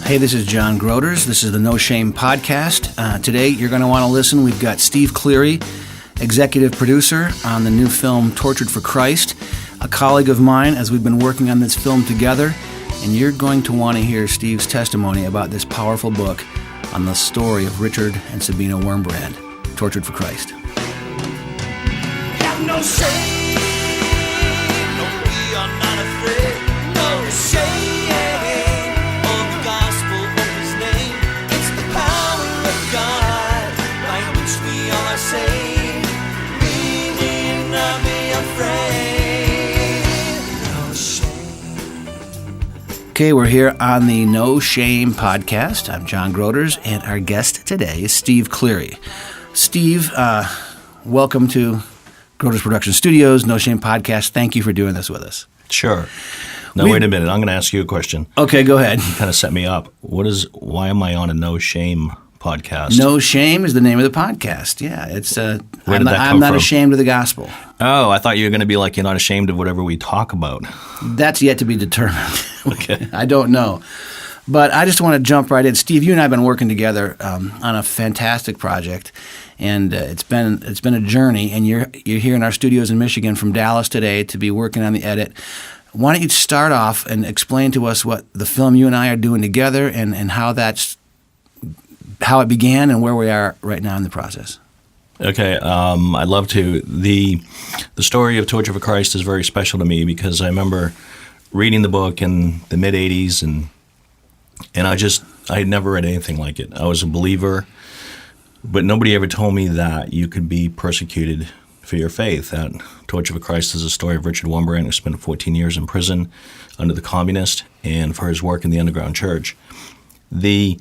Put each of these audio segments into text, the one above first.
Hey, this is John Grooters. This is the No Shame podcast. Today, you're going to want to listen. We've got Steve Cleary, executive producer on the new film Tortured for Christ, a colleague of mine as we've been working on this film together, and you're going to want to hear Steve's testimony about this powerful book on the story of Richard and Sabina Wurmbrand, Tortured for Christ. Have no shame, no, we are not afraid, no shame of the gospel of his name. It's the power of God by which we all are saved. We need not be afraid, no shame. Okay, we're here on the No Shame podcast. I'm John Grooters, and our guest today is Steve Cleary. Steve, welcome to Grooters Production Studios, No Shame Podcast. Thank you for doing this with us. Sure. Now, wait a minute. I'm going to ask you a question. Okay, go ahead. You kind of set me up. Why am I on a No Shame podcast? No Shame is the name of the podcast. Yeah, it's. Where I'm did not, that I'm come not from? ashamed of the gospel. Oh, I thought you were going to be like, you're not ashamed of whatever we talk about. That's yet to be determined. Okay. I don't know. But I just want to jump right in. Steve, you and I have been working together on a fantastic project, and it's been a journey. And you're here in our studios in Michigan from Dallas today to be working on the edit. Why don't you start off and explain to us what the film you and I are doing together and how it began and where we are right now in the process. Okay. I'd love to. The story of Torture for Christ is very special to me because I remember reading the book in the mid-'80s and I had never read anything like it. I was a believer, but nobody ever told me that you could be persecuted for your faith. That Torture for Christ is a story of Richard Wurmbrand, who spent 14 years in prison under the communists and for his work in the underground church. The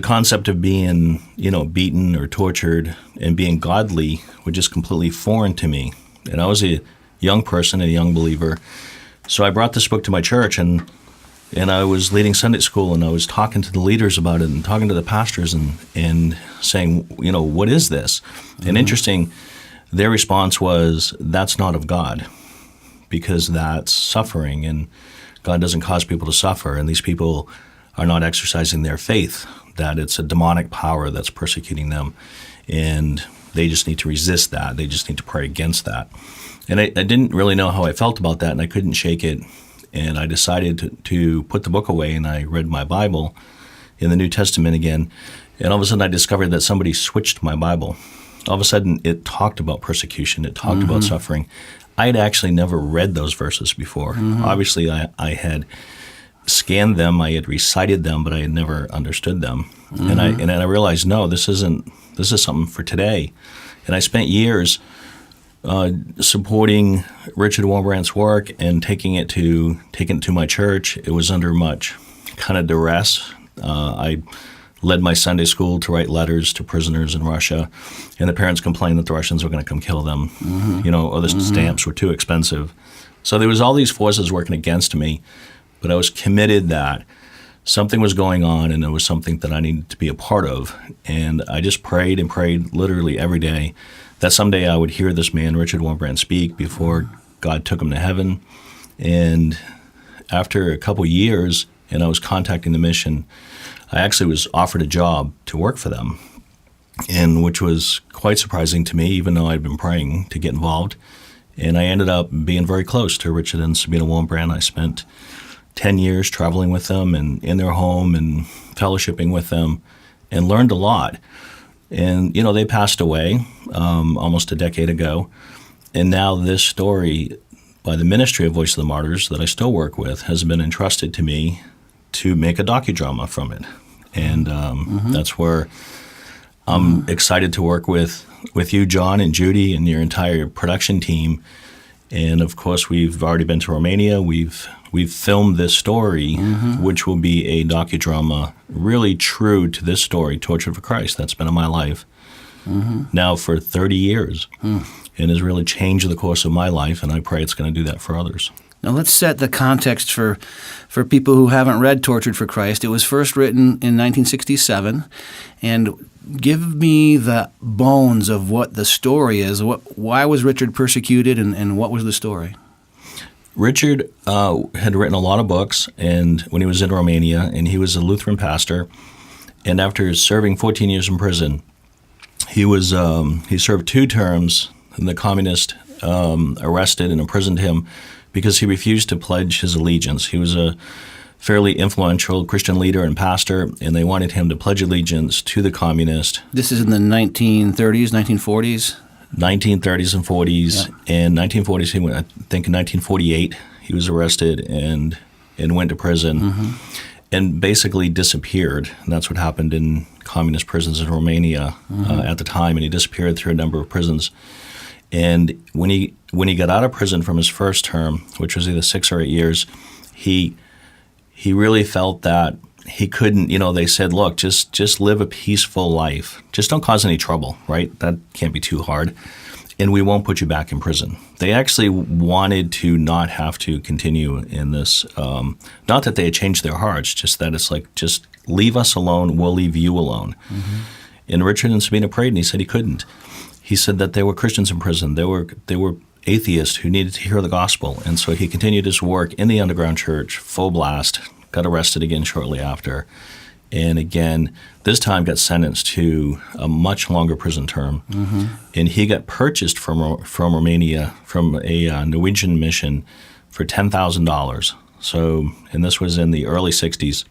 concept of being, beaten or tortured and being godly was just completely foreign to me. And I was a young person, a young believer. So I brought this book to my church and I was leading Sunday school and I was talking to the leaders about it and talking to the pastors and saying, what is this? Mm-hmm. And interesting, their response was, that's not of God because that's suffering and God doesn't cause people to suffer and these people are not exercising their faith, that it's a demonic power that's persecuting them and they just need to resist that. They just need to pray against that. And I didn't really know how I felt about that and I couldn't shake it. And I decided to put the book away, and I read my Bible in the New Testament again. And all of a sudden, I discovered that somebody switched my Bible. All of a sudden, it talked about persecution. It talked about suffering. I had actually never read those verses before. Obviously, I had scanned them, I had recited them, but I had never understood them. And I realized, no, this is something for today. And I spent years supporting Richard Wurmbrand's work and taking it to my church. It was under much kind of duress. I led my Sunday school to write letters to prisoners in Russia, and the parents complained that the Russians were going to come kill them, or the stamps were too expensive. So there was all these forces working against me, but I was committed that something was going on and it was something that I needed to be a part of. And I just prayed and prayed literally every day that someday I would hear this man, Richard Wurmbrand, speak before God took him to heaven. And after a couple years, and I was contacting the mission, I actually was offered a job to work for them, and which was quite surprising to me, even though I'd been praying to get involved. And I ended up being very close to Richard and Sabina Wurmbrand. I spent 10 years traveling with them and in their home and fellowshipping with them and learned a lot. And, they passed away almost a decade ago. And now this story by the Ministry of Voice of the Martyrs that I still work with has been entrusted to me to make a docudrama from it. And that's where I'm excited to work with you, John, and Judy, and your entire production team. And, of course, we've already been to Romania. We've filmed this story, which will be a docudrama really true to this story, Tortured for Christ. That's been in my life now for 30 years and has really changed the course of my life, and I pray it's going to do that for others. Now let's set the context for people who haven't read Tortured for Christ. It was first written in 1967, and give me the bones of what the story is. Why was Richard persecuted, and what was the story? Richard had written a lot of books, and when he was in Romania, and he was a Lutheran pastor. And after serving 14 years in prison, he served 2 terms, and the communists arrested and imprisoned him because he refused to pledge his allegiance. He was a fairly influential Christian leader and pastor, and they wanted him to pledge allegiance to the communist. This is in the 1930s, 1940s? 1930s and 40s. Yeah. And 1940s, he went, I think in 1948, he was arrested and went to prison and basically disappeared. And that's what happened in communist prisons in Romania at the time. And he disappeared through a number of prisons. And when he got out of prison from his first term, which was either 6 or 8 years, he really felt that he couldn't, they said, look, just live a peaceful life. Just don't cause any trouble, right? That can't be too hard. And we won't put you back in prison. They actually wanted to not have to continue in this. Not that they had changed their hearts, just that it's like, just leave us alone, we'll leave you alone. And Richard and Sabina prayed, and he said he couldn't. He said that there were Christians in prison. They were atheists who needed to hear the gospel. And so he continued his work in the underground church, full blast, got arrested again shortly after, and again, this time got sentenced to a much longer prison term. And he got purchased from Romania, from a Norwegian mission for $10,000. So, and this was in the early 60s.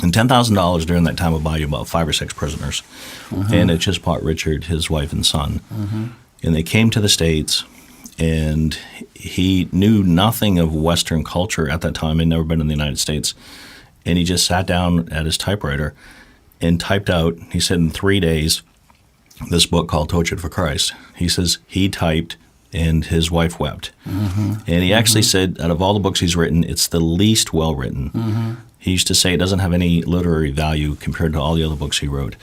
And $10,000 during that time would buy you about 5 or 6 prisoners. And it just bought Richard, his wife and son. And they came to the States, and he knew nothing of Western culture at that time. He'd never been in the United States. And he just sat down at his typewriter and typed out, he said in 3 days, this book called Tortured for Christ. He says he typed and his wife wept. And he actually said, out of all the books he's written, it's the least well-written. He used to say it doesn't have any literary value compared to all the other books he wrote.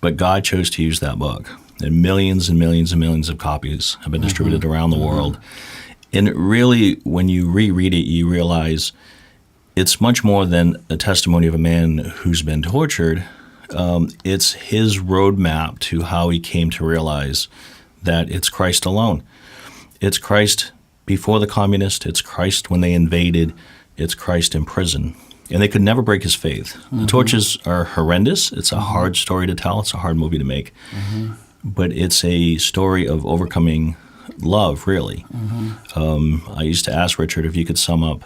But God chose to use that book. And millions and millions and millions of copies have been distributed around the world. And really, when you reread it, you realize it's much more than a testimony of a man who's been tortured. It's his roadmap to how he came to realize that it's Christ alone. It's Christ before the communists. It's Christ when they invaded. It's Christ in prison. And they could never break his faith. The tortures are horrendous. It's a hard story to tell. It's a hard movie to make. But it's a story of overcoming love, really. I used to ask Richard if you could sum up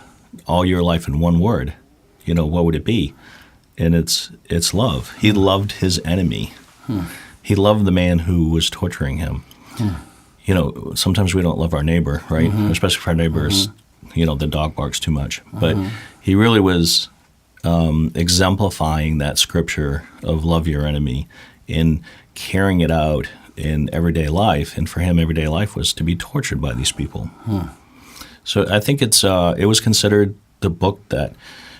all your life in one word, what would it be? And it's love. He loved his enemy. He loved the man who was torturing him. Sometimes we don't love our neighbor, right? Especially if our neighbors, the dog barks too much. But he really was exemplifying that scripture of love your enemy and carrying it out in everyday life. And for him, everyday life was to be tortured by these people. So I think it was considered the book that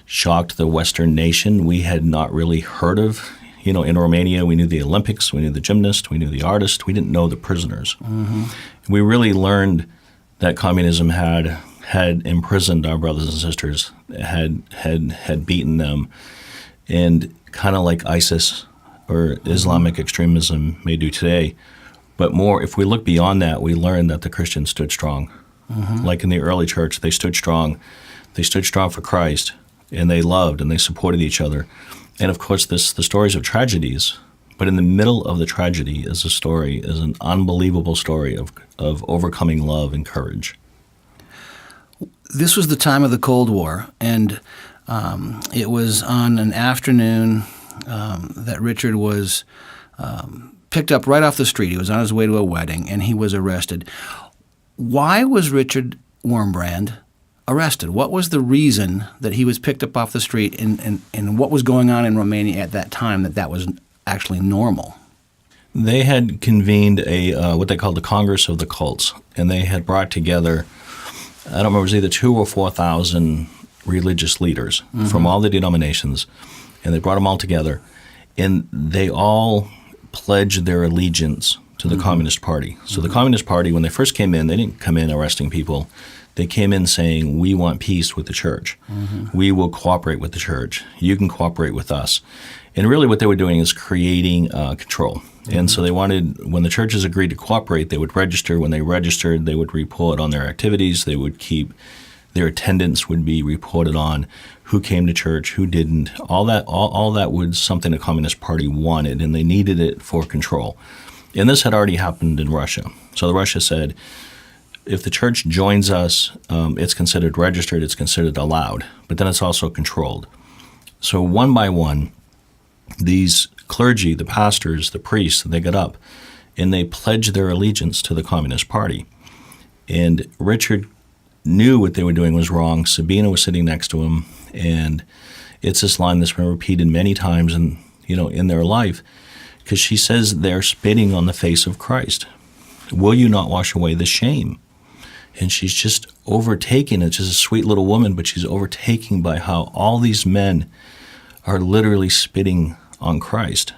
shocked the Western nation. We had not really heard of, in Romania, we knew the Olympics, we knew the gymnast, we knew the artist, we didn't know the prisoners. We really learned that communism had imprisoned our brothers and sisters, had beaten them, and kind of like ISIS or Islamic extremism may do today. But more, if we look beyond that, we learned that the Christians stood strong. Like in the early church, they stood strong. They stood strong for Christ, and they loved and they supported each other. And of course, the stories of tragedies, but in the middle of the tragedy is an unbelievable story of overcoming love and courage. This was the time of the Cold War, and it was on an afternoon that Richard was picked up right off the street. He was on his way to a wedding, and he was arrested. Why was Richard Wurmbrand arrested? What was the reason that he was picked up off the street, and what was going on in Romania at that time that was actually normal? They had convened what they called the Congress of the Cults, and they had brought together, I don't remember, it was either 2,000 or 4,000 religious leaders from all the denominations, and they brought them all together, and they all pledged their allegiance to the Communist Party. So the Communist Party, when they first came in, they didn't come in arresting people. They came in saying, we want peace with the church. We will cooperate with the church. You can cooperate with us. And really what they were doing is creating control. And so they wanted, when the churches agreed to cooperate, they would register. When they registered, they would report on their activities. They would keep Their attendance would be reported on, who came to church, who didn't. All that was something the Communist Party wanted, and they needed it for control. And this had already happened in Russia. So Russia said, if the church joins us, it's considered registered, it's considered allowed, but then it's also controlled. So one by one, these clergy, the pastors, the priests, they got up and they pledged their allegiance to the Communist Party. And Richard knew what they were doing was wrong. Sabina was sitting next to him, and it's this line that's been repeated many times in their life, because she says they're spitting on the face of Christ. Will you not wash away the shame? And she's just overtaken. It's just a sweet little woman, but she's overtaken by how all these men are literally spitting on Christ.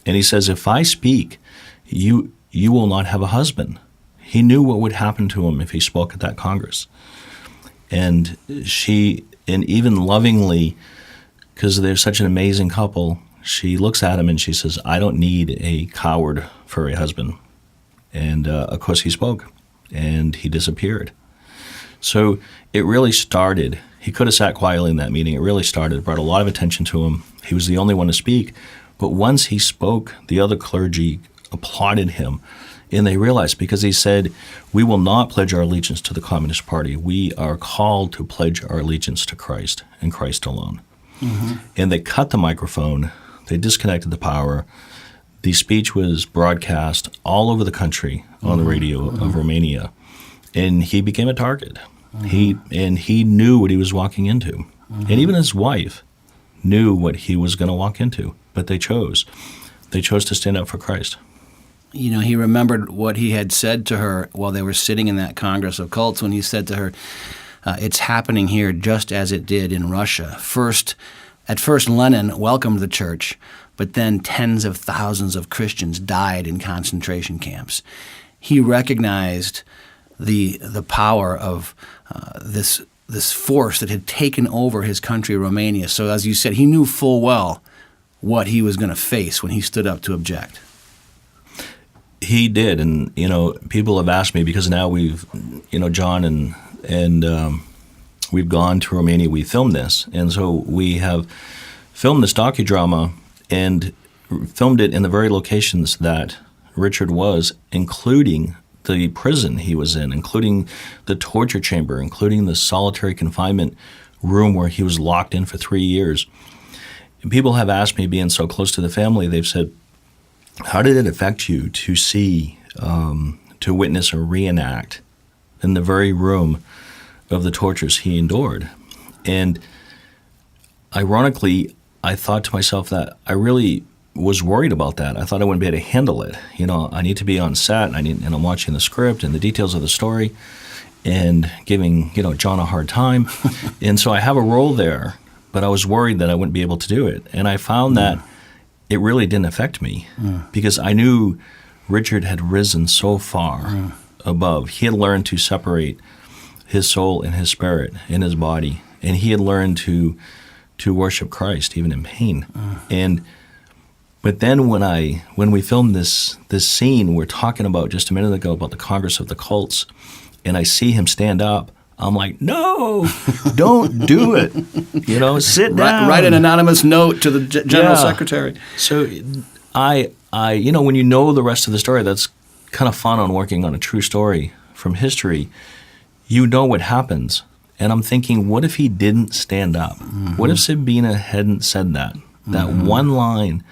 And he says, if I speak, you will not have a husband. He knew what would happen to him if he spoke at that Congress. And even lovingly, because they're such an amazing couple, she looks at him and she says, I don't need a coward for a husband. And of course he spoke, and he disappeared. So it really started. He could have sat quietly in that meeting. It really started. It brought a lot of attention to him. He was the only one to speak. But once he spoke, the other clergy applauded him. And they realized, because he said, we will not pledge our allegiance to the Communist Party. We are called to pledge our allegiance to Christ and Christ alone. Mm-hmm. And they cut the microphone. They disconnected the power. The speech was broadcast all over the country on the radio of Romania. And he became a target. He knew what he was walking into. Mm-hmm. And even his wife knew what he was going to walk into. But they chose. They chose to stand up for Christ. He remembered what he had said to her while they were sitting in that Congress of Cults, when he said to her, it's happening here just as it did in Russia. At first, Lenin welcomed the church, but then tens of thousands of Christians died in concentration camps. He recognized the power of this force that had taken over his country, Romania. So as you said, he knew full well what he was going to face when he stood up to object. He did, and people have asked me, because now we've, John and we've gone to Romania. We filmed this, and so we have filmed this docudrama and filmed it in the very locations that Richard was, including the prison he was in, including the torture chamber, including the solitary confinement room where he was locked in for 3 years. And people have asked me, being so close to the family, they've said, how did it affect you to see, to witness or reenact in the very room of the tortures he endured? And ironically, I thought to myself that I really was worried about that. I thought I wouldn't be able to handle it. I need to be on set, and I'm watching the script and the details of the story and giving, John a hard time. And so I have a role there, but I was worried that I wouldn't be able to do it. And I found that it really didn't affect me because I knew Richard had risen so far above. He had learned to separate his soul and his spirit in his body, and he had learned to worship Christ even in pain. But then when we filmed this scene we're talking about just a minute ago about the Congress of the Cults, and I see him stand up, I'm like, no, don't do it. Sit down. Write an anonymous note to the general secretary. So I when you know the rest of the story, that's kind of fun on working on a true story from history. You know what happens. And I'm thinking, what if he didn't stand up? Mm-hmm. What if Sabina hadn't said that? That one line,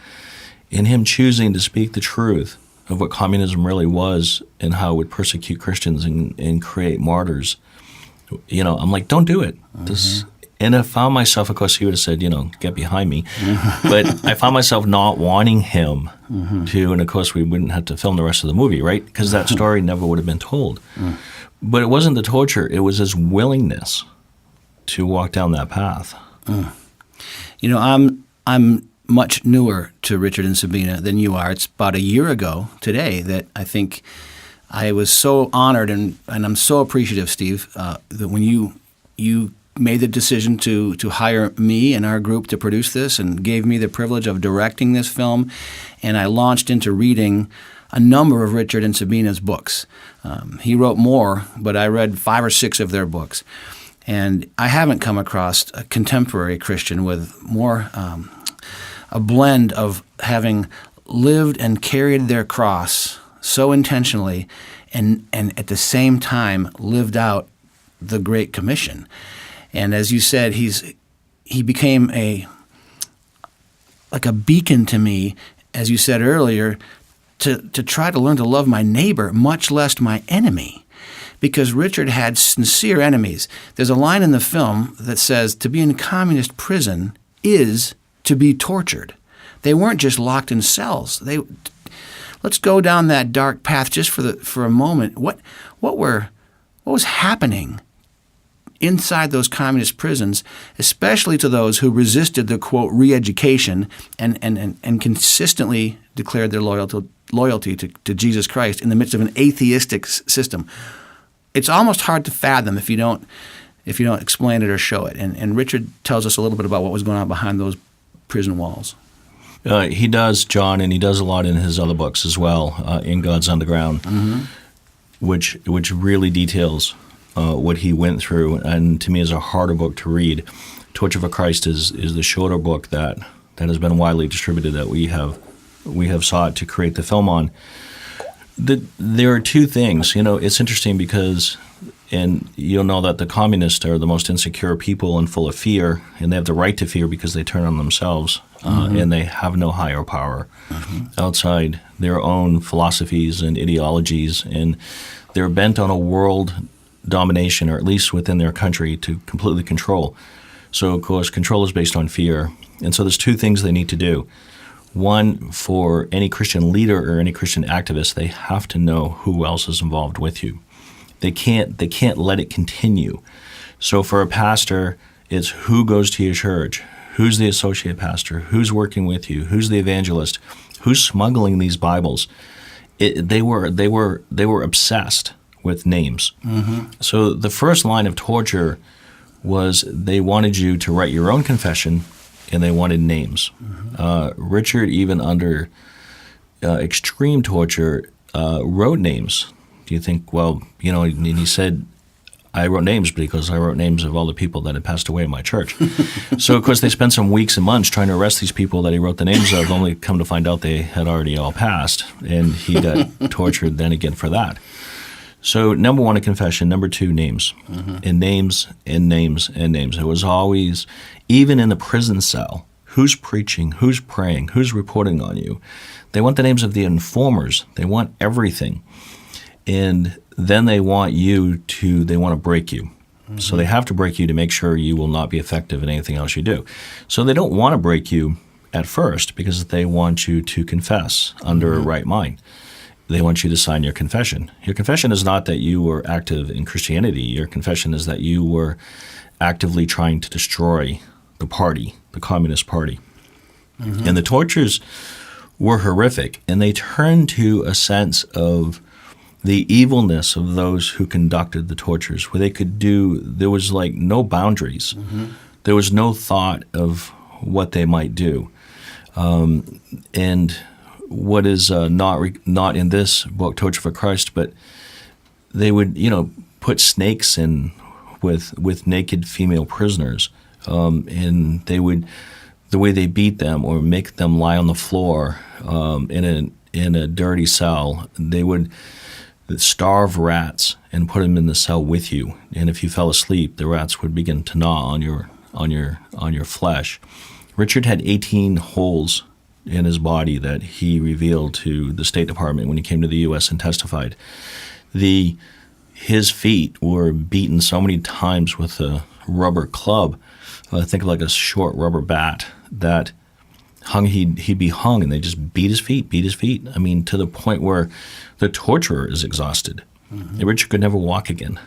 in him choosing to speak the truth of what communism really was and how it would persecute Christians and create martyrs. I'm like, don't do it. And I found myself, of course, he would have said, get behind me. But I found myself not wanting him to, and of course, we wouldn't have to film the rest of the movie, right? Because that story never would have been told. But it wasn't the torture. It was his willingness to walk down that path. I'm much newer to Richard and Sabina than you are. It's about a year ago today that I think I was so honored, and I'm so appreciative, Steve, that when you made the decision to hire me and our group to produce this and gave me the privilege of directing this film, and I launched into reading a number of Richard and Sabina's books. He wrote more, but I read 5 or 6 of their books. And I haven't come across a contemporary Christian with more a blend of having lived and carried their cross so intentionally and at the same time lived out the Great Commission. And as you said, he became like a beacon to me, as you said earlier, to try to learn to love my neighbor, much less my enemy. Because Richard had sincere enemies. There's a line in the film that says to be in a communist prison is to be tortured. They weren't just locked in cells. Let's go down that dark path just for a moment. What was happening inside those communist prisons, especially to those who resisted the, quote, re-education and consistently declared their loyalty to Jesus Christ in the midst of an atheistic system? It's almost hard to fathom if you don't explain it or show it. And Richard tells us a little bit about what was going on behind those prison walls. He does, John, and he does a lot in his other books as well, in God's Underground, which really details what he went through, and to me is a harder book to read. Torch of a Christ is the shorter book that has been widely distributed that we have sought to create the film on. There are two things. It's interesting because, and you'll know that the communists are the most insecure people and full of fear, and they have the right to fear because they turn on themselves, and they have no higher power outside their own philosophies and ideologies, and they're bent on a world domination, or at least within their country, to completely control. So, of course, control is based on fear, and so there's two things they need to do. One, for any Christian leader or any Christian activist, they have to know who else is involved with you. They can't let it continue. So for a pastor, it's who goes to your church, who's the associate pastor, who's working with you, who's the evangelist, who's smuggling these Bibles. They were obsessed with names. So the first line of torture was they wanted you to write your own confession, and they wanted names. Richard, even under extreme torture, wrote names. Do you think, well, and he said, I wrote names because I wrote names of all the people that had passed away in my church. So, of course, they spent some weeks and months trying to arrest these people that he wrote the names of, only come to find out they had already all passed, and he got tortured then again for that. So, number one, a confession. Number two, names. And names and names and names. It was always, even in the prison cell, who's preaching, who's praying, who's reporting on you. They want the names of the informers. They want everything. And then they want to break you. So they have to break you to make sure you will not be effective in anything else you do. So they don't want to break you at first because they want you to confess under a right mind. They want you to sign your confession. Your confession is not that you were active in Christianity. Your confession is that you were actively trying to destroy the party, the Communist Party. And the tortures were horrific, and they turned to a sense of the evilness of those who conducted the tortures, where there was like no boundaries. There was no thought of what they might do. And what is not in this book, Torture for Christ, but they would, put snakes in with naked female prisoners, and they would, the way they beat them or make them lie on the floor in a dirty cell, they would starve rats and put them in the cell with you. And if you fell asleep, the rats would begin to gnaw on your flesh. Richard had 18 holes in his body that he revealed to the State Department when he came to the U.S. and testified. His feet were beaten so many times with a rubber club, think of like a short rubber bat, that he'd be hung, and they just beat his feet. I mean, to the point where the torturer is exhausted. And Richard could never walk again.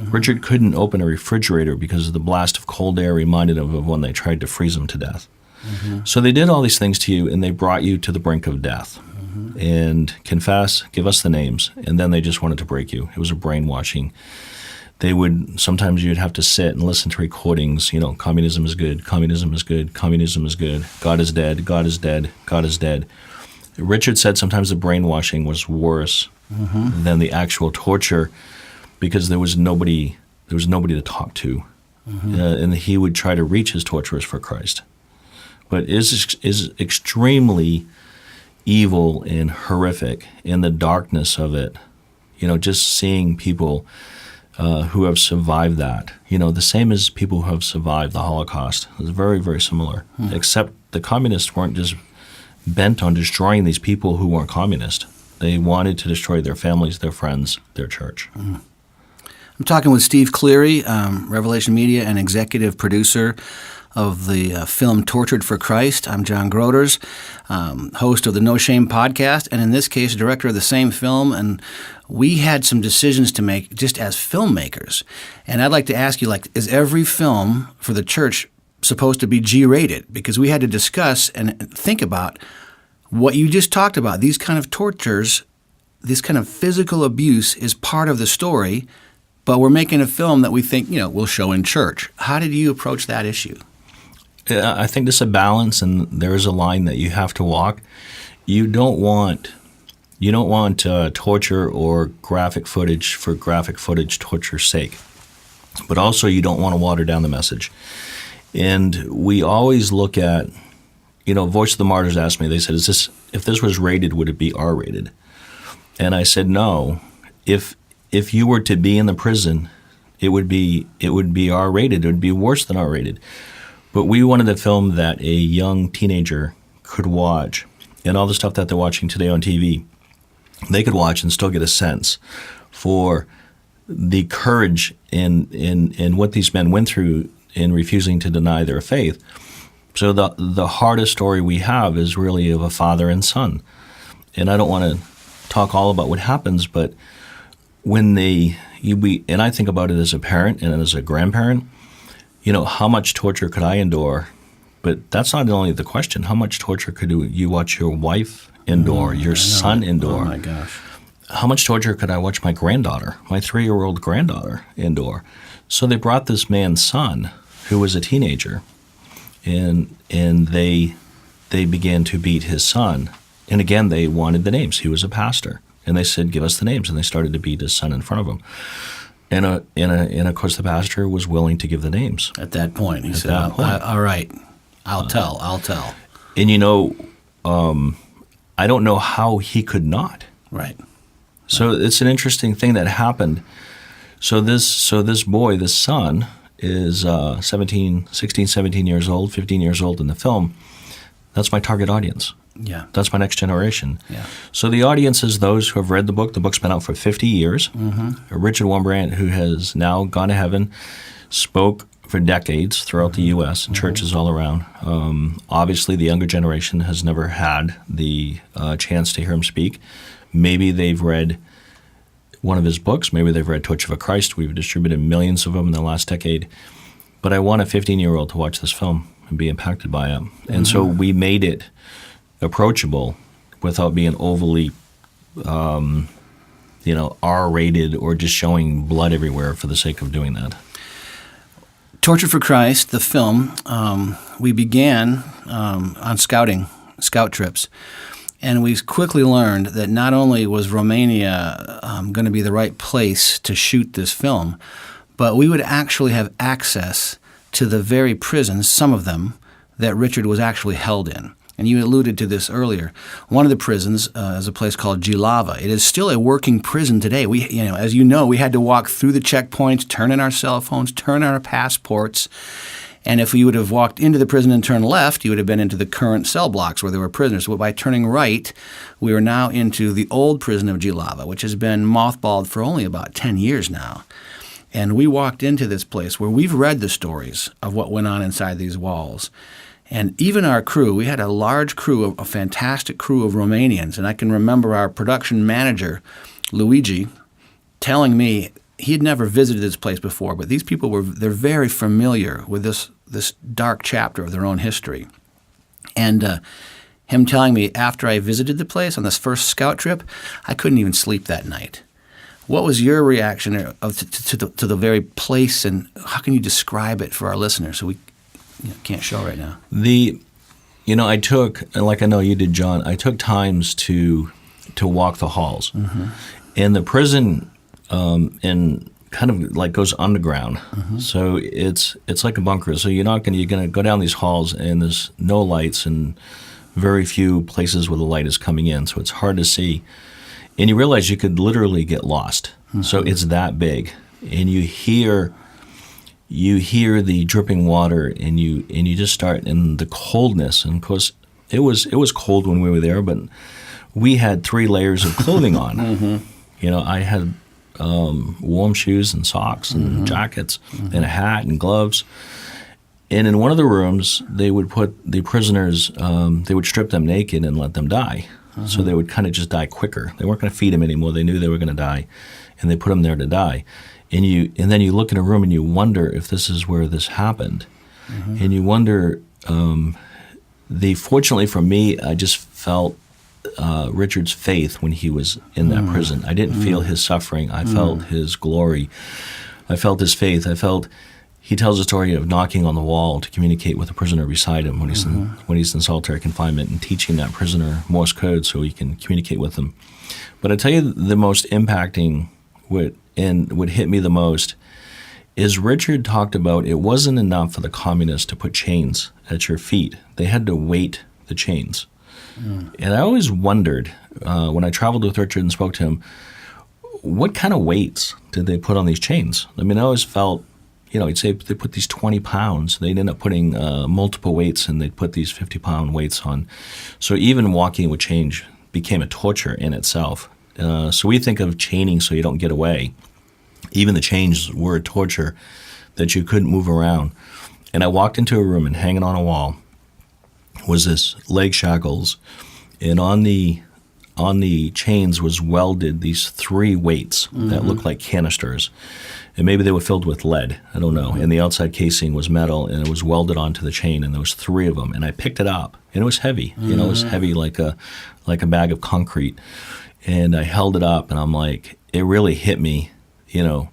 Richard couldn't open a refrigerator because the blast of cold air reminded him of when they tried to freeze him to death. So they did all these things to you, and they brought you to the brink of death. And confess, give us the names, and then they just wanted to break you. It was a brainwashing. Sometimes you'd have to sit and listen to recordings, communism is good, communism is good, communism is good, God is dead, God is dead, God is dead. Richard said sometimes the brainwashing was worse than the actual torture, because there was nobody There was nobody to talk to. And he would try to reach his torturers for Christ. But it is extremely evil and horrific in the darkness of it. Just seeing people who have survived that. The same as people who have survived the Holocaust. It's very, very similar. Except the communists weren't just bent on destroying these people who weren't communist. They wanted to destroy their families, their friends, their church. I'm talking with Steve Cleary, Revelation Media and executive producer of the film Tortured for Christ. I'm John Grooters, host of the No Shame podcast, and in this case, director of the same film. And we had some decisions to make just as filmmakers. And I'd like to ask you, is every film for the church supposed to be G-rated? Because we had to discuss and think about what you just talked about. These kind of tortures, this kind of physical abuse is part of the story, but we're making a film that we think, we'll show in church. How did you approach that issue? I think there's a balance, and there is a line that you have to walk. You don't want torture or graphic footage for graphic footage torture's sake, but also you don't want to water down the message. And we always look at, Voice of the Martyrs asked me. They said, if this was rated, would it be R-rated? And I said, no. If you were to be in the prison, it would be R-rated. It would be worse than R-rated. But we wanted a film that a young teenager could watch, and all the stuff that they're watching today on TV, they could watch and still get a sense for the courage in what these men went through in refusing to deny their faith. So the hardest story we have is really of a father and son. And I don't want to talk all about what happens, but when and I think about it as a parent and as a grandparent, how much torture could I endure? But that's not only the question. How much torture could you watch your wife endure, your son endure? Oh, my gosh. How much torture could I watch my granddaughter, my 3-year-old granddaughter, endure? So they brought this man's son, who was a teenager, and they began to beat his son. And again, they wanted the names. He was a pastor. And they said, give us the names. And they started to beat his son in front of him. And of course, the pastor was willing to give the names. At that point, he said, all right, I'll tell. And I don't know how he could not. Right. So it's an interesting thing that happened. So this boy, this son, is 16, 17 years old, 15 years old in the film. That's my target audience. Yeah. That's my next generation. Yeah. So the audience is those who have read the book. The book's been out for 50 years. Richard Wurmbrand, who has now gone to heaven, spoke for decades throughout the U.S. and churches all around. Obviously, the younger generation has never had the chance to hear him speak. Maybe they've read one of his books. Maybe they've read Torture for Christ. We've distributed millions of them in the last decade. But I want a 15-year-old to watch this film and be impacted by it. And so we made it approachable without being overly, R-rated or just showing blood everywhere for the sake of doing that. Tortured for Christ, the film, we began on scout trips, and we quickly learned that not only was Romania going to be the right place to shoot this film, but we would actually have access to the very prisons, some of them, that Richard was actually held in. And you alluded to this earlier. One of the prisons is a place called Jilava. It is still a working prison today. As you know, we had to walk through the checkpoints, turn in our cell phones, turn in our passports. And if you would have walked into the prison and turned left, you would have been into the current cell blocks where there were prisoners. But by turning right, we are now into the old prison of Jilava, which has been mothballed for only about 10 years now. And we walked into this place where we've read the stories of what went on inside these walls. And even our crew, we had a large crew, a fantastic crew of Romanians. And I can remember our production manager, Luigi, telling me he had never visited this place before, but these people they're very familiar with this dark chapter of their own history. And him telling me after I visited the place on this first scout trip, I couldn't even sleep that night. What was your reaction to the very place, and how can you describe it for our listeners so we can't show right now? I took, like I know you did, John, I took times to walk the halls. And the prison, because kind of like goes underground. So it's like a bunker. So you're gonna go down these halls and there's no lights and very few places where the light is coming in. So it's hard to see. And you realize you could literally get lost. So it's that big. And you hear the dripping water, and you just start, and the coldness. And of course, it was cold when we were there, but we had 3 layers of clothing on. You know, I had warm shoes and socks and jackets and a hat and gloves. And in one of the rooms, they would put the prisoners, they would strip them naked and let them die. So they would kind of just die quicker. They weren't going to feed them anymore. They knew they were going to die, and they put them there to die. And then you look in a room and you wonder if this is where this happened. And you wonder, fortunately for me, I just felt Richard's faith when he was in that prison. I didn't feel his suffering. I felt his glory. I felt his faith. He tells a story of knocking on the wall to communicate with the prisoner beside him when he's in solitary confinement, and teaching that prisoner Morse code so he can communicate with them. But I tell you, the most impacting, what hit me the most, is Richard talked about it wasn't enough for the communists to put chains at your feet. They had to weight the chains. And I always wondered, when I traveled with Richard and spoke to him, what kind of weights did they put on these chains? I mean, I always felt, you know, he'd say they put these 20 pounds. They'd end up putting multiple weights, and they'd put these 50-pound weights on. So even walking with chains became a torture in itself. So we think of chaining so you don't get away. Even the chains were a torture that you couldn't move around. And I walked into a room, and hanging on a wall was this leg shackles, and on the chains was welded these 3 weights that looked like canisters. And maybe they were filled with lead, I don't know. And the outside casing was metal, and it was welded onto the chain, and there was 3 of them. And I picked it up, and it was heavy. You know, it was heavy like a bag of concrete. And I held it up, and I'm like, it really hit me, you know,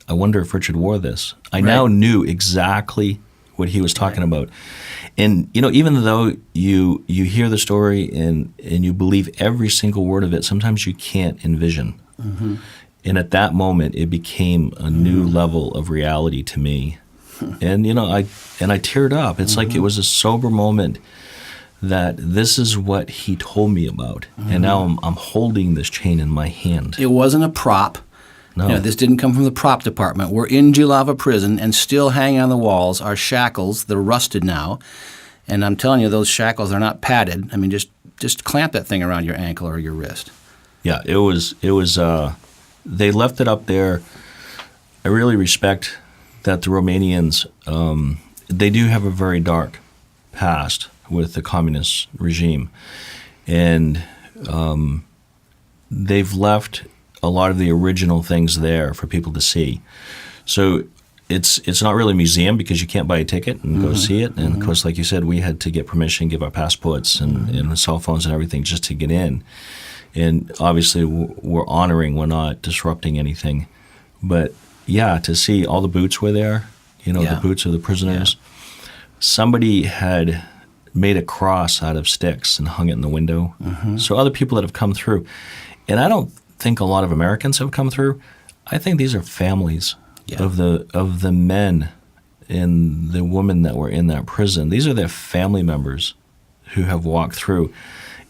I wonder if Richard wore this. I now knew exactly what he was talking about. And, you know, even though you hear the story and you believe every single word of it, sometimes you can't envision. And at that moment, it became a new level of reality to me. And, you know, I teared up. It's like it was a sober moment that this is what he told me about. And now I'm holding this chain in my hand. It wasn't a prop. No. You know, this didn't come from the prop department. We're in Jilava prison, and still hanging on the walls are shackles. They're rusted now. And I'm telling you, those shackles are not padded. I mean, just clamp that thing around your ankle or your wrist. Yeah, it was they left it up there. I really respect that the Romanians, they do have a very dark past with the communist regime. And they've left a lot of the original things there for people to see. So it's not really a museum because you can't buy a ticket and go see it. And of course, like you said, we had to get permission, give our passports and cell phones and everything just to get in. And obviously, we're honoring, we're not disrupting anything. But yeah, to see all the boots were there, you know, the boots of the prisoners. Somebody had made a cross out of sticks and hung it in the window. So other people that have come through. And I don't think a lot of Americans have come through. I think these are families of the men and the women that were in that prison. These are their family members who have walked through.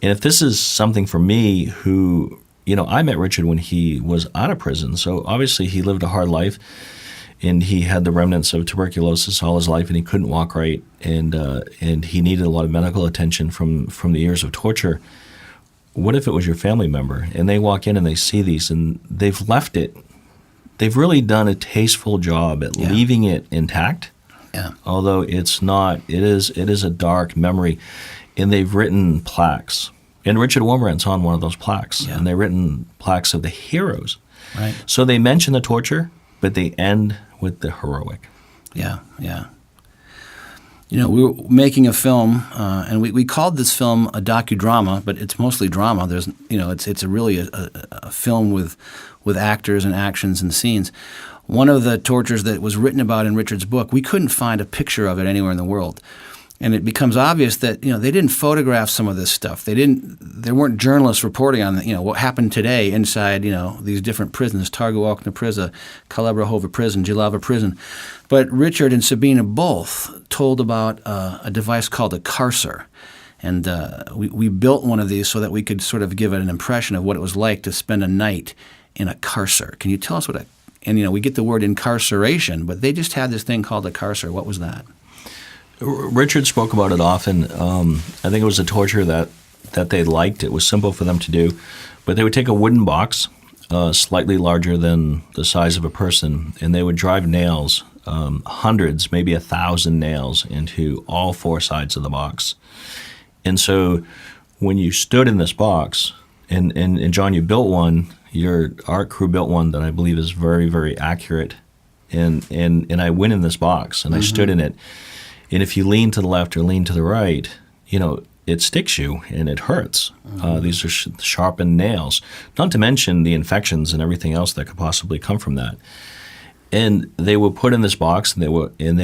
And if this is something for me who, you know, I met Richard when he was out of prison. So obviously he lived a hard life, and he had the remnants of tuberculosis all his life, and he couldn't walk right. And he needed a lot of medical attention from the years of torture. What if it was your family member and they walk in and they see these and they've left it? They've really done a tasteful job at leaving it intact. Yeah. Although it's not, it is a dark memory. And they've written plaques. And Richard Wurmbrand's on one of those plaques. Yeah. And they've written plaques of the heroes. Right. So they mention the torture, but they end with the heroic. Yeah, yeah. You know, we were making a film, and we called this film a docudrama, but it's mostly drama. There's, you know, it's really a film with actors and actions and scenes. One of the tortures that was written about in Richard's book, we couldn't find a picture of it anywhere in the world. And it becomes obvious that they didn't photograph some of this stuff. There weren't journalists reporting on what happened today inside these different prisons: Targovac prison, Kalebrahova prison, Jilava prison. But Richard and Sabina both told about a device called a carcer, and we built one of these so that we could sort of give it an impression of what it was like to spend a night in a carcer. Can you tell us what and we get the word incarceration, but they just had this thing called a carcer. What was that? Richard spoke about it often. I think it was a torture that they liked. It was simple for them to do. But they would take a wooden box, slightly larger than the size of a person, and they would drive nails, hundreds, maybe 1,000 nails, into all four sides of the box. And so when you stood in this box, and John, you built one, your art crew built one that I believe is very, very accurate. And I went in this box, and I stood in it. And if you lean to the left or lean to the right, it sticks you and it hurts. These are sharpened nails, not to mention the infections and everything else that could possibly come from that. And they were put in this box, and they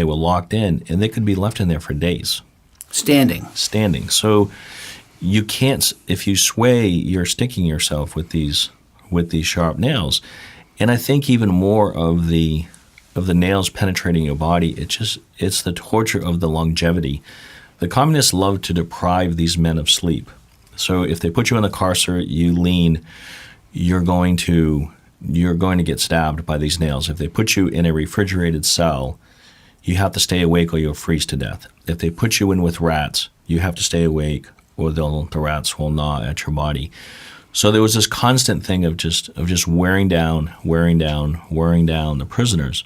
were locked in, and they could be left in there for days. Standing. So you can't. If you sway, you're sticking yourself with these sharp nails. And I think even more of the nails penetrating your body, it's the torture of the longevity. The communists love to deprive these men of sleep. So if they put you in a carcer, you lean, you're going to get stabbed by these nails. If they put you in a refrigerated cell, you have to stay awake or you'll freeze to death. If they put you in with rats, you have to stay awake or the rats will gnaw at your body. So there was this constant thing of just wearing down the prisoners.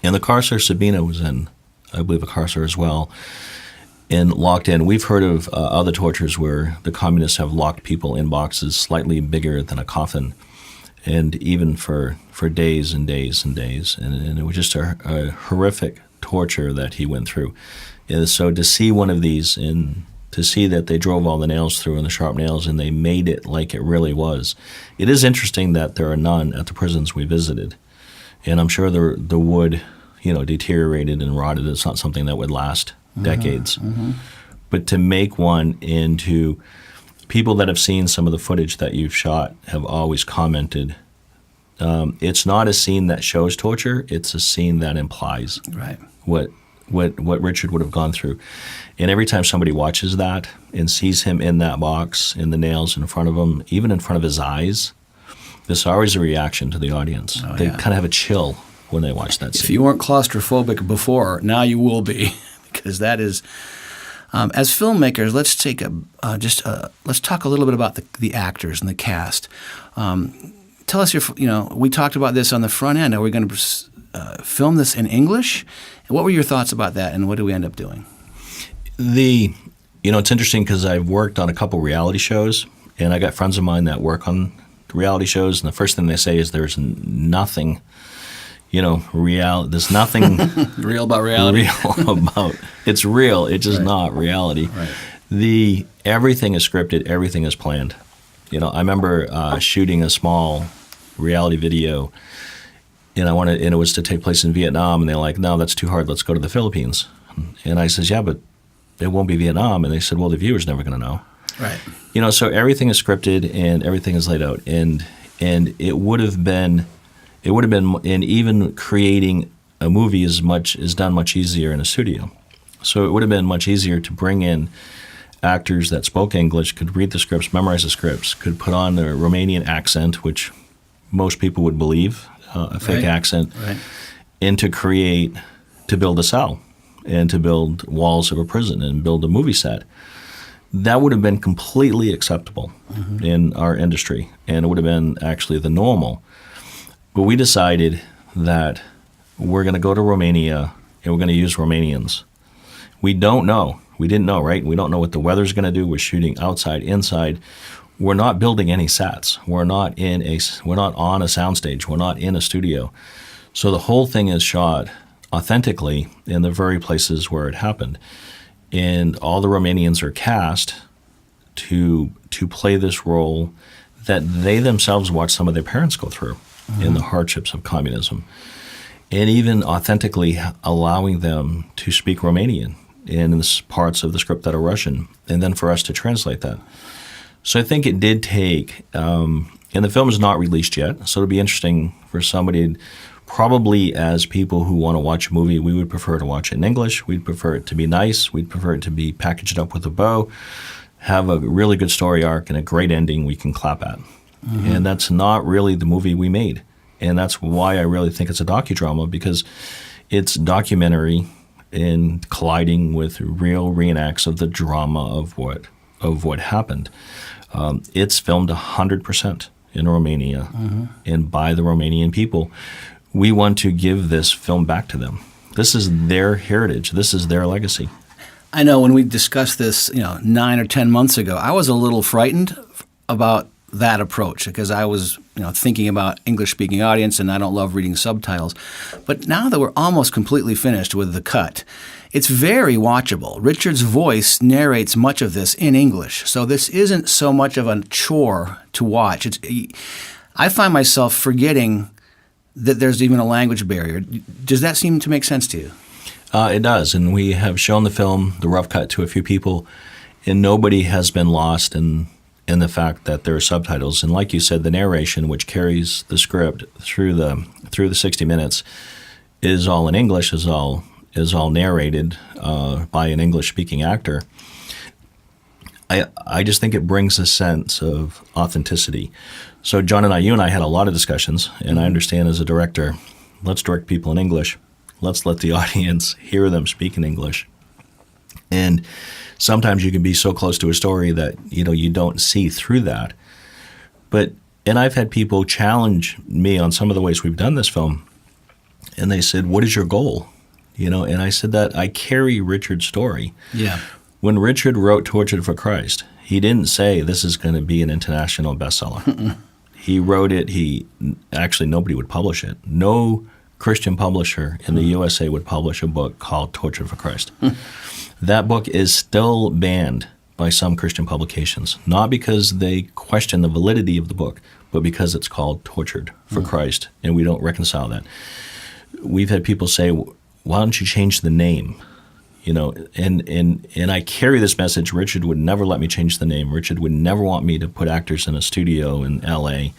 And the carcer, Sabina was in, I believe, a carcer as well, and locked in. We've heard of other tortures where the communists have locked people in boxes slightly bigger than a coffin, and even for days and days and days. And it was just a horrific torture that he went through. And so to see one of these, and to see that they drove all the nails through and the sharp nails, and they made it like it really was. It is interesting that there are none at the prisons we visited. And I'm sure the wood, deteriorated and rotted. It's not something that would last decades. But to make one into people that have seen some of the footage that you've shot have always commented, it's not a scene that shows torture. It's a scene that implies what Richard would have gone through. And every time somebody watches that and sees him in that box, in the nails in front of him, even in front of his eyes, there's always a reaction to the audience. They kind of have a chill when they watch that scene. If you weren't claustrophobic before, now you will be, because that is. As filmmakers, let's take let's talk a little bit about the actors and the cast. Tell us we talked about this on the front end. Are we going to film this in English? What were your thoughts about that, and what do we end up doing? It's interesting because I've worked on a couple reality shows, and I got friends of mine that work on reality shows, and the first thing they say is there's nothing, there's nothing real about reality. It's real. It's just not reality. Right. Everything is scripted. Everything is planned. I remember shooting a small reality video, and it was to take place in Vietnam, and they're like, no, that's too hard. Let's go to the Philippines. And I says, yeah, but it won't be Vietnam. And they said, well, the viewer's never going to know. Right. So everything is scripted and everything is laid out, and it would have been, and even creating a movie is done much easier in a studio. So it would have been much easier to bring in actors that spoke English, could read the scripts, memorize the scripts, could put on a Romanian accent, which most people would believe, a fake accent, and to build a cell and to build walls of a prison and build a movie set. That would have been completely acceptable in our industry, and it would have been actually the normal. But we decided that we're going to go to Romania and we're going to use Romanians. We didn't know, right? We don't know what the weather's going to do. We're shooting outside, inside. We're not building any sets. We're not on a soundstage. We're not in a studio. So the whole thing is shot authentically in the very places where it happened. And all the Romanians are cast to play this role that they themselves watched some of their parents go through in the hardships of communism. And even authentically allowing them to speak Romanian. and there's parts of the script that are Russian, and then for us to translate that. So I think it did take, and the film is not released yet, so it'll be interesting for somebody, probably as people who want to watch a movie, we would prefer to watch it in English. We'd prefer it to be nice. We'd prefer it to be packaged up with a bow, have a really good story arc and a great ending we can clap at. And that's not really the movie we made. And that's why I really think it's a docudrama, because it's documentary and colliding with real reenacts of the drama of what happened. It's filmed 100% in Romania and by the Romanian people. We want to give this film back to them. This is their heritage. This is their legacy. I know when we discussed this, 9 or 10 months ago, I was a little frightened about that approach because I was, thinking about English-speaking audience, and I don't love reading subtitles. But now that we're almost completely finished with the cut, it's very watchable. Richard's voice narrates much of this in English, so this isn't so much of a chore to watch. I find myself forgetting that there's even a language barrier. Does that seem to make sense to you? It does, and we have shown the film, the rough cut, to a few people, and nobody has been lost in the fact that there are subtitles. And like you said, the narration, which carries the script through the 60 minutes, is all in English, is all narrated by an English-speaking actor. I just think it brings a sense of authenticity. So John and you and I had a lot of discussions, and I understand as a director, let's direct people in English. Let's let the audience hear them speak in English. And sometimes you can be so close to a story that, you don't see through that. And I've had people challenge me on some of the ways we've done this film. And they said, what is your goal? And I said that I carry Richard's story. Yeah. When Richard wrote Tortured for Christ, he didn't say this is going to be an international bestseller. He wrote it. Actually, nobody would publish it. No Christian publisher in the USA would publish a book called Tortured for Christ. That book is still banned by some Christian publications, not because they question the validity of the book, but because it's called Tortured for Christ, and we don't reconcile that. We've had people say, why don't you change the name? And I carry this message. Richard would never let me change the name. Richard would never want me to put actors in a studio in L.A.,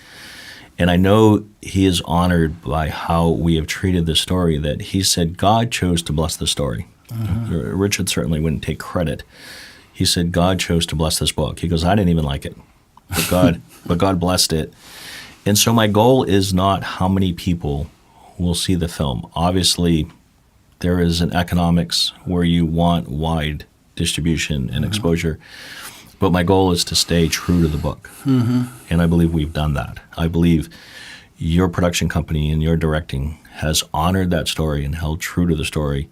and I know he is honored by how we have treated this story, that he said God chose to bless the story. Richard certainly wouldn't take credit. He said God chose to bless this book. He goes, I didn't even like it, but God blessed it. And so my goal is not how many people will see the film. Obviously, there is an economics where you want wide distribution and exposure. But my goal is to stay true to the book. And I believe we've done that. I believe your production company and your directing has honored that story and held true to the story,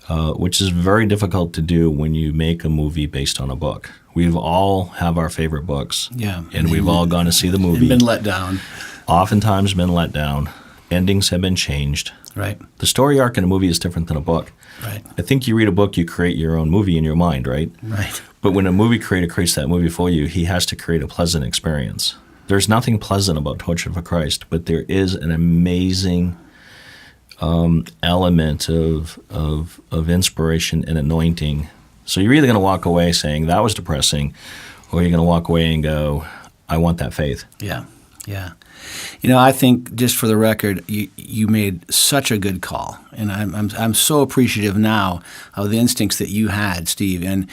which is very difficult to do when you make a movie based on a book. We've all have our favorite books. Yeah. And we've all gone to see the movie. And been let down. Oftentimes been let down. Endings have been changed. Right. The story arc in a movie is different than a book. Right. I think you read a book, you create your own movie in your mind, right? Right. But when a movie creator creates that movie for you, he has to create a pleasant experience. There's nothing pleasant about Tortured for Christ, but there is an amazing element of inspiration and anointing. So you're either going to walk away saying, that was depressing, or you're going to walk away and go, I want that faith. Yeah, yeah. I think, just for the record, you made such a good call, and I'm so appreciative now of the instincts that you had, Steve, and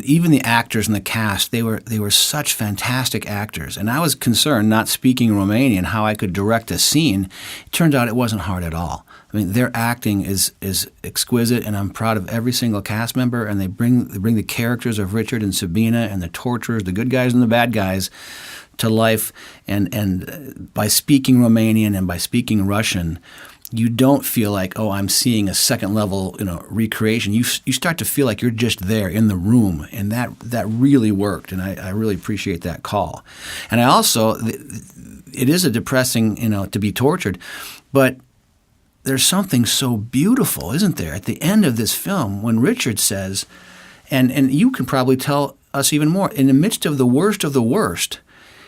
even the actors and the cast. They were such fantastic actors, and I was concerned, not speaking Romanian, how I could direct a scene. It turned out it wasn't hard at all. I mean, their acting is exquisite, and I'm proud of every single cast member. And they bring the characters of Richard and Sabina and the torturers, the good guys and the bad guys, to life. And by speaking Romanian and by speaking Russian, you don't feel like, oh, I'm seeing a second level, recreation. You start to feel like you're just there in the room, and that really worked. And I really appreciate that call. And I also, it is a depressing, to be tortured, but there's something so beautiful, isn't there, at the end of this film when Richard says, and you can probably tell us even more, in the midst of the worst,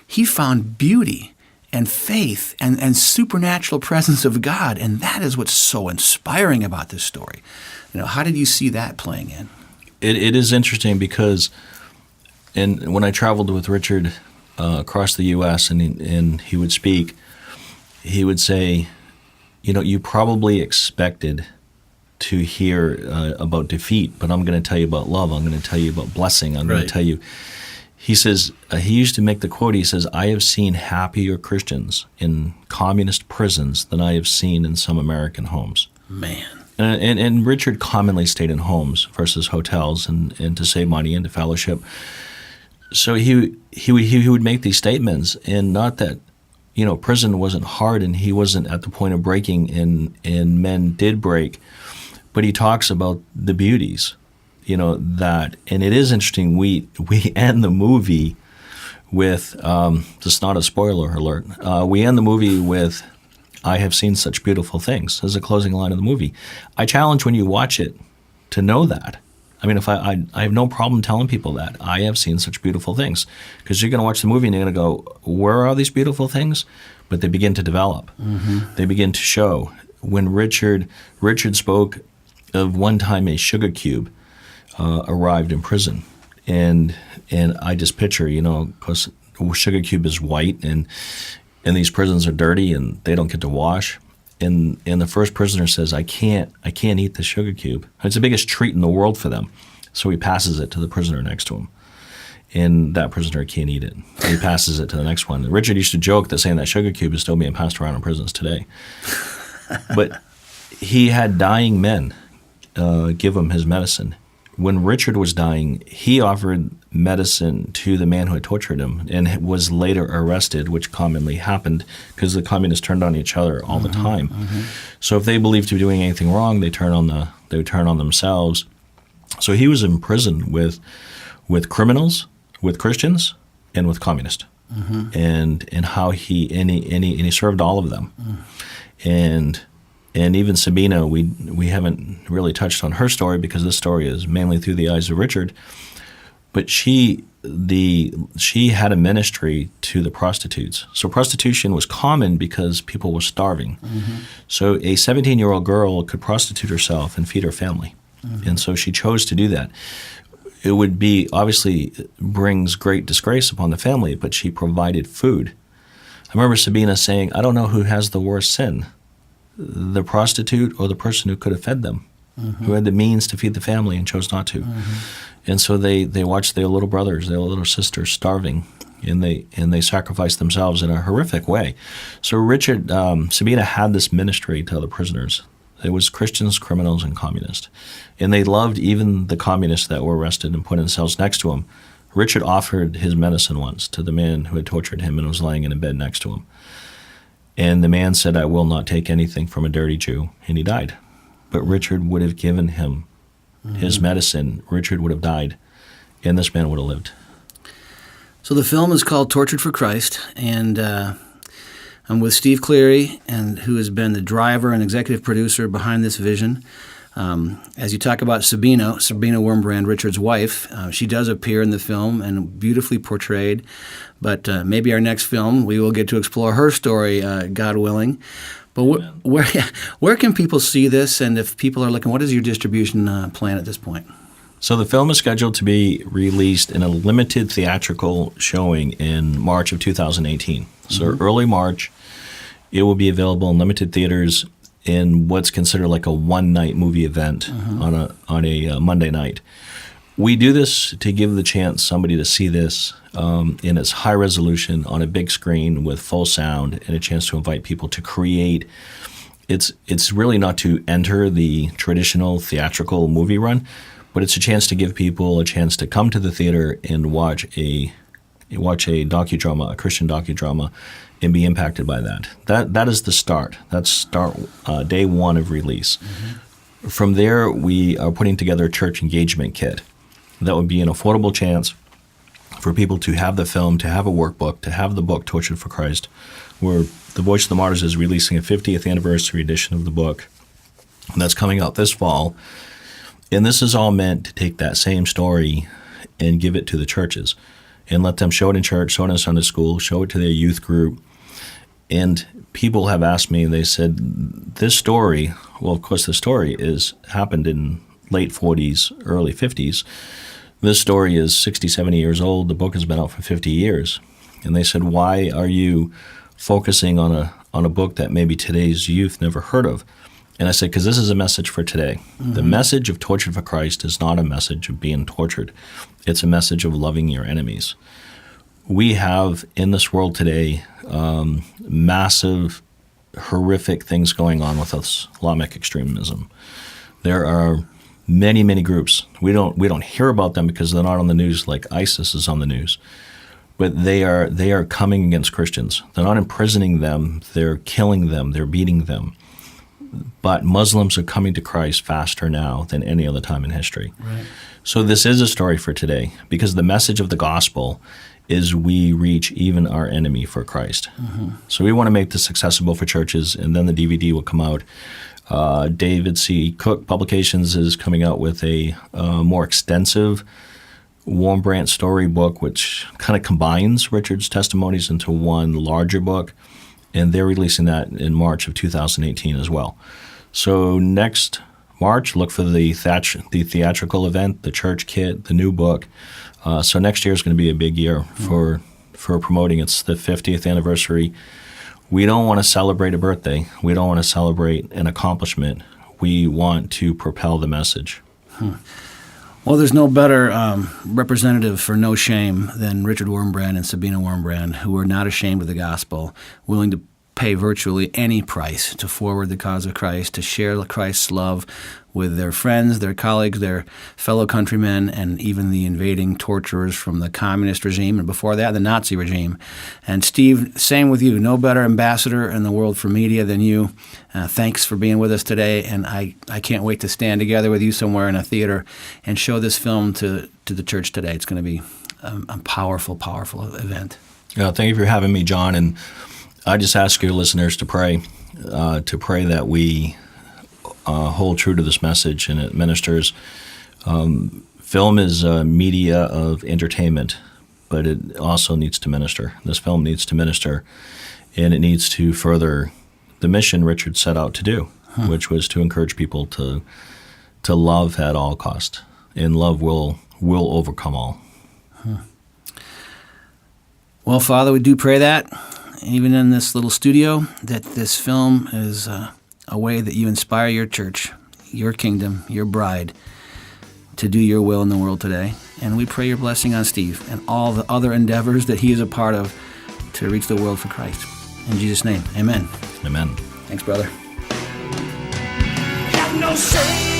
he found beauty and faith and supernatural presence of God. And that is what's so inspiring about this story. How did you see that playing in? It is interesting because when I traveled with Richard across the U.S. and he would speak, he would say, you probably expected to hear about defeat, but I'm going to tell you about love. I'm going to tell you about blessing. I'm going to tell you. He says, he used to make the quote, he says, I have seen happier Christians in communist prisons than I have seen in some American homes. Man. And Richard commonly stayed in homes versus hotels and to save money and to fellowship. So he would make these statements, and not that, prison wasn't hard and he wasn't at the point of breaking and men did break, but he talks about the beauties, that, and it is interesting, we end the movie with, this is not a spoiler alert, we end the movie with, I have seen such beautiful things, as a closing line of the movie. I challenge when you watch it to know that. I mean, if I have no problem telling people that. I have seen such beautiful things. Because you're going to watch the movie and you're going to go, where are these beautiful things? But they begin to develop. Mm-hmm. They begin to show. When Richard spoke of one time a sugar cube arrived in prison. And I just picture, because sugar cube is white and these prisons are dirty and they don't get to wash. And the first prisoner says, I can't eat the sugar cube. It's the biggest treat in the world for them. So he passes it to the prisoner next to him. And that prisoner can't eat it. He passes it to the next one. And Richard used to joke that saying that sugar cube is still being passed around in prisons today. But he had dying men give him his medicine. When Richard was dying, he offered medicine to the man who had tortured him and was later arrested, which commonly happened because the communists turned on each other all the time. Mm-hmm. So if they believed to be doing anything wrong, they would turn on themselves. So he was in prison with criminals, with Christians, and with communists, and how he served all of them, And even Sabina, we haven't really touched on her story because this story is mainly through the eyes of Richard. But she had a ministry to the prostitutes. So prostitution was common because people were starving. Mm-hmm. So a 17-year-old girl could prostitute herself and feed her family. Mm-hmm. And so she chose to do that. It would be, obviously, brings great disgrace upon the family, but she provided food. I remember Sabina saying, I don't know who has the worst sin, the prostitute or the person who could have fed them, who had the means to feed the family and chose not to. And so they watched their little brothers, their little sisters starving, and they sacrificed themselves in a horrific way. So Richard, Sabina had this ministry to other prisoners. It was Christians, criminals, and communists. And they loved even the communists that were arrested and put in cells next to him. Richard offered his medicine once to the man who had tortured him and was lying in a bed next to him. And the man said, I will not take anything from a dirty Jew, and he died. But Richard would have given him his medicine. Richard would have died, and this man would have lived. So the film is called Tortured for Christ, and I'm with Steve Cleary, who has been the driver and executive producer behind this vision. As you talk about Sabina Wurmbrand, Richard's wife, she does appear in the film and beautifully portrayed. But maybe our next film, we will get to explore her story, God willing. But where can people see this? And if people are looking, what is your distribution plan at this point? So the film is scheduled to be released in a limited theatrical showing in March of 2018. So early March, it will be available in limited theaters in what's considered like a one-night movie event on a Monday night. We do this to give the chance somebody to see this in its high resolution on a big screen with full sound, and a chance to invite people to create. It's really not to enter the traditional theatrical movie run, but it's a chance to give people a chance to come to the theater and watch a docudrama, a Christian docudrama, and be impacted by that. That is the start. That's day one of release. From there, we are putting together a church engagement kit. That would be an affordable chance for people to have the film, to have a workbook, to have the book Tortured for Christ, where the Voice of the Martyrs is releasing a 50th anniversary edition of the book. And that's coming out this fall. And this is all meant to take that same story and give it to the churches and let them show it in church, show it in Sunday school, show it to their youth group, And people have asked me, they said, this story, well, of course, the story happened in late 40s, early 50s. This story is 60, 70 years old. The book has been out for 50 years. And they said, why are you focusing on a book that maybe today's youth never heard of? And I said, because this is a message for today. Mm-hmm. The message of Tortured for Christ is not a message of being tortured. It's a message of loving your enemies. We have in this world today massive, horrific things going on with Islamic extremism. There are many, many groups. We don't hear about them because they're not on the news like ISIS is on the news. But they are coming against Christians. They're not imprisoning them. They're killing them. They're beating them. But Muslims are coming to Christ faster now than any other time in history. Right. So this is a story for today because the message of the gospel is we reach even our enemy for Christ. Mm-hmm. So we want to make this accessible for churches, and then the DVD will come out. David C. Cook Publications is coming out with a more extensive Wurmbrand storybook, which kind of combines Richard's testimonies into one larger book, and they're releasing that in March of 2018 as well. So next March, look for the theatrical event, the church kit, the new book. So next year is going to be a big year for promoting. It's the 50th anniversary. We don't want to celebrate a birthday. We don't want to celebrate an accomplishment. We want to propel the message. Well, there's no better representative for no shame than Richard Wurmbrand and Sabina Wurmbrand, who are not ashamed of the gospel, willing to pay virtually any price to forward the cause of Christ, to share Christ's love with their friends, their colleagues, their fellow countrymen, and even the invading torturers from the communist regime, and before that, the Nazi regime. And Steve, same with you. No better ambassador in the world for media than you. Thanks for being with us today, and I can't wait to stand together with you somewhere in a theater and show this film to the church today. It's going to be a powerful, powerful event. Thank you for having me, John, and I just ask your listeners to pray that we hold true to this message and it ministers. Film is a media of entertainment, but it also needs to minister. This film needs to minister, and it needs to further the mission Richard set out to do, which was to encourage people to love at all cost, and love will overcome all. Well, Father, we do pray that, even in this little studio, that this film is a way that you inspire your church, your kingdom, your bride, to do your will in the world today. And we pray your blessing on Steve and all the other endeavors that he is a part of to reach the world for Christ. In Jesus' name, amen. Amen. Thanks, brother. Got no shame.